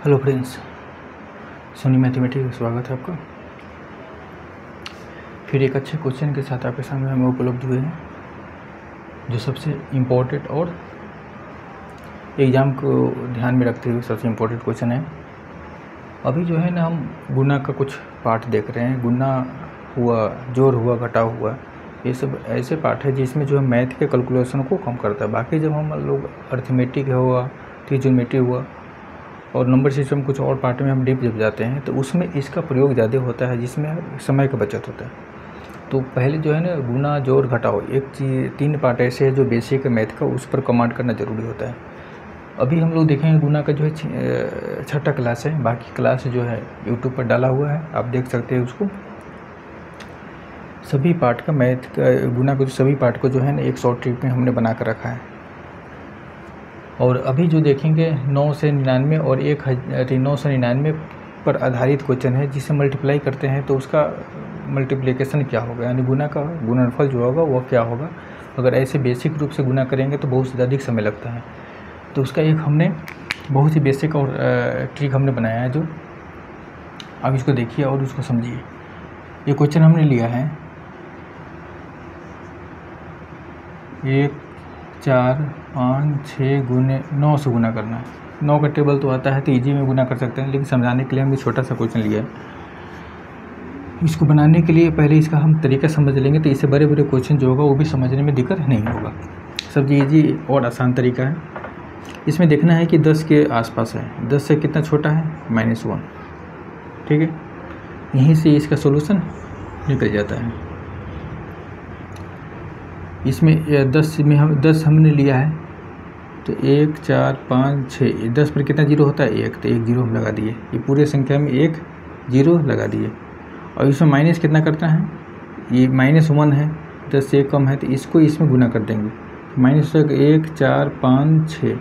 Hello friends, Soni mathematics में स्वागत है आपका। फिर एक अच्छे क्वेश्चन के साथ आपके सामने हमें उपलब्ध हुए हैं जो सबसे इम्पोर्टेंट और एग्ज़ाम को ध्यान में रखते हुए सबसे इम्पोर्टेंट क्वेश्चन है। अभी जो है ना, हम गुना का कुछ पार्ट देख रहे हैं। गुना हुआ, जोड़ हुआ, घटा हुआ, ये सब ऐसे पार्ट है जिसमें जो है मैथ के कैलकुलेशन को कम करता है। बाकी जब हम लोग अर्थमेटिक हुआ, ट्रिग्नोमेट्री हुआ और नंबर सिस्टम कुछ और पार्ट में हम डीप जब जाते हैं तो उसमें इसका प्रयोग ज़्यादा होता है, जिसमें समय का बचत होता है। तो पहले जो है ना, गुना, जोड़, घटाओ, एक चीज़, 3 पार्ट ऐसे हैं जो बेसिक मैथ का, उस पर कमांड करना ज़रूरी होता है। अभी हम लोग देखेंगे गुना का जो है 6ठा क्लास है। बाकी क्लास जो है यूट्यूब पर डाला हुआ है, आप देख सकते हैं उसको। सभी पार्ट का मैथ का, गुना के सभी पार्ट को जो है ना एक शॉर्ट ट्रिक में हमने बना कर रखा है। और अभी जो देखेंगे 9 से 99 और 999 पर आधारित क्वेश्चन है, जिसे मल्टीप्लाई करते हैं तो उसका मल्टीप्लिकेशन क्या होगा, यानी गुना का गुणनफल जो होगा वो क्या होगा। अगर ऐसे बेसिक रूप से गुना करेंगे तो बहुत अधिक समय लगता है। तो उसका एक हमने बहुत ही बेसिक और ट्रिक हमने बनाया है, जो आप इसको देखिए और उसको समझिए। ये क्वेश्चन हमने लिया है 1, 4, 5, 6 गुने 9 से गुना करना है। 9 का टेबल तो आता है तो ईजी में गुना कर सकते हैं, लेकिन समझाने के लिए हमने छोटा सा क्वेश्चन लिया है। इसको बनाने के लिए पहले इसका हम तरीका समझ लेंगे तो इससे बड़े बड़े क्वेश्चन जो होगा वो भी समझने में दिक्कत नहीं होगा। सबसे ईजी और आसान तरीका है। इसमें देखना है कि 10 के आसपास है। 10 से कितना छोटा है? -1। ठीक है, यहीं से इसका सोल्यूशन निकल जाता है। इसमें 10 हमने लिया है तो 1, 4, 5, 6, 10 पर कितना जीरो होता है? 1, तो 1 जीरो हम लगा दिए। ये पूरे संख्या में 1 जीरो लगा दिए। और इसमें माइनस कितना करता है? ये -1 है, 10 से 1 कम है, तो इसको इसमें गुना कर देंगे। -1, 4, 5, 6,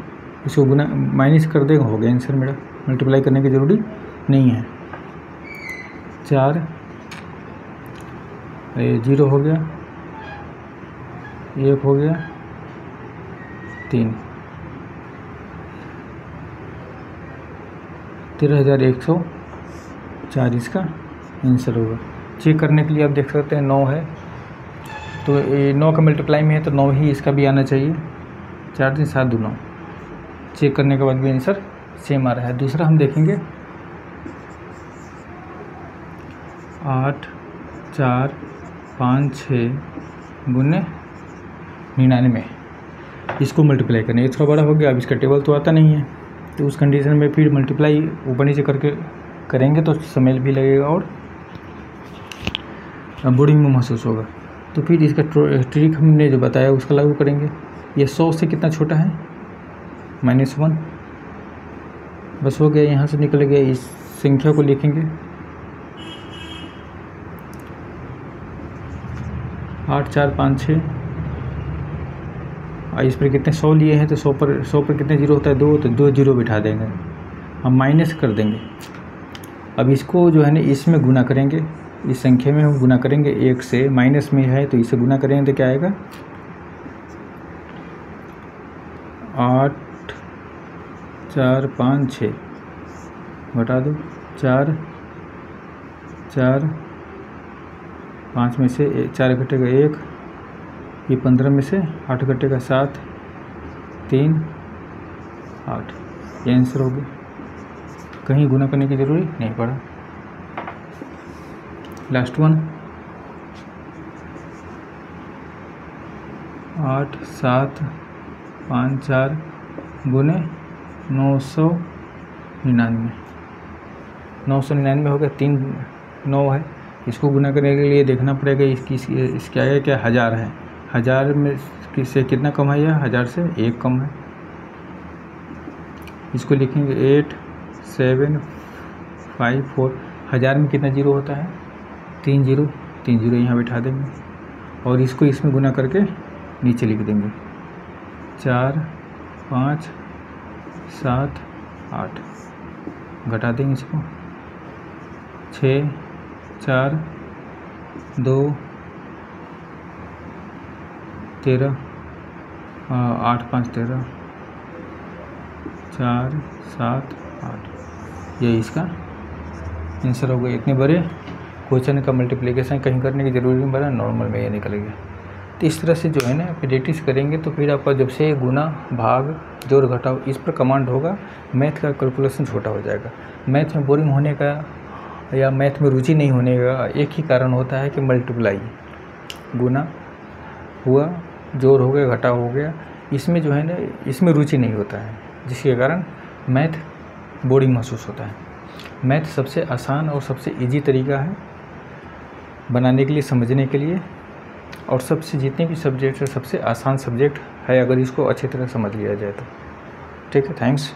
इसको गुना माइनस कर देगा, हो गया आंसर मेरा। मल्टीप्लाई करने की ज़रूरी नहीं है। 4 जीरो हो गया, 1 हो गया, 3, 13,104 इसका आंसर होगा। चेक करने के लिए आप देख सकते हैं 9 है तो 9 का मल्टीप्लाई में है तो 9 ही इसका भी आना चाहिए। 4 3 7 2 9। चेक करने के बाद भी आंसर सेम आ रहा है। दूसरा हम देखेंगे 8, 4, 5, 6 गुने 99, इसको मल्टीप्लाई करना। ये थोड़ा बड़ा हो गया, अब इसका टेबल तो आता नहीं है, तो उस कंडीशन में फिर मल्टीप्लाई ऊपर नीचे करके करेंगे तो समय भी लगेगा और बोरिंग में महसूस होगा। तो फिर इसका ट्रिक हमने जो बताया उसका लागू करेंगे। ये 100 से कितना छोटा है? -1। बस हो गया, यहाँ से निकल गया। इस संख्या को लिखेंगे 8, 4, 5, 6। इस पर कितने 100 लिए हैं तो 100 पर कितने जीरो होता है? 2, तो 2 जीरो बिठा देंगे, हम माइनस कर देंगे। अब इसको जो है ना इसमें गुना करेंगे, इस संख्या में हम गुना करेंगे 1 से। माइनस में है तो इसे गुना करेंगे तो क्या आएगा? 8, 4, 5, 6 घटा दो, 4, 4, 5 में से 4 घटेगा 1, ये 15 में से 8 घटेगा 7, 3, 8। ये आंसर हो गया। कहीं गुना करने की ज़रूरी नहीं पड़ा। लास्ट वन 8, 7, 5, 4 गुने 999। 999 हो गया। 3 9 है, इसको गुना करने के लिए देखना पड़ेगा इसके आगे क्या 1000 है। 1000 में से कितना कम है? यह 1000 से 1 कम है। इसको लिखेंगे 8, 7, 5, 4। 1000 में कितना जीरो होता है? 3 जीरो। 3 जीरो यहाँ बिठा देंगे और इसको इसमें गुना करके नीचे लिख देंगे। 4, 5, 7, 8 घटा देंगे इसको। 6, 4, 2, 13, 8, 5, 13, 4, 7, 8। ये इसका आंसर हो गया। इतने बड़े क्वेश्चन का मल्टीप्लिकेशन कहीं करने की ज़रूरत नहीं पड़ा, नॉर्मल में ये निकल गया। तो इस तरह से जो है ना प्रैक्टिस करेंगे तो फिर आपका जब से गुना भाग जोड़ घटाव इस पर कमांड होगा, मैथ का कैलकुलेशन छोटा हो जाएगा। मैथ में बोरिंग होने का या मैथ में रुचि नहीं होने का एक ही कारण होता है कि मल्टीप्लाई, गुना हुआ, जोड़ हो गया, घटाव हो गया, इसमें जो है ना इसमें रुचि नहीं होता है, जिसके कारण मैथ बोरिंग महसूस होता है। मैथ सबसे आसान और सबसे इजी तरीका है बनाने के लिए, समझने के लिए, और सबसे जितने भी सब्जेक्ट है सबसे आसान सब्जेक्ट है अगर इसको अच्छी तरह समझ लिया जाए तो। ठीक है, थैंक्स।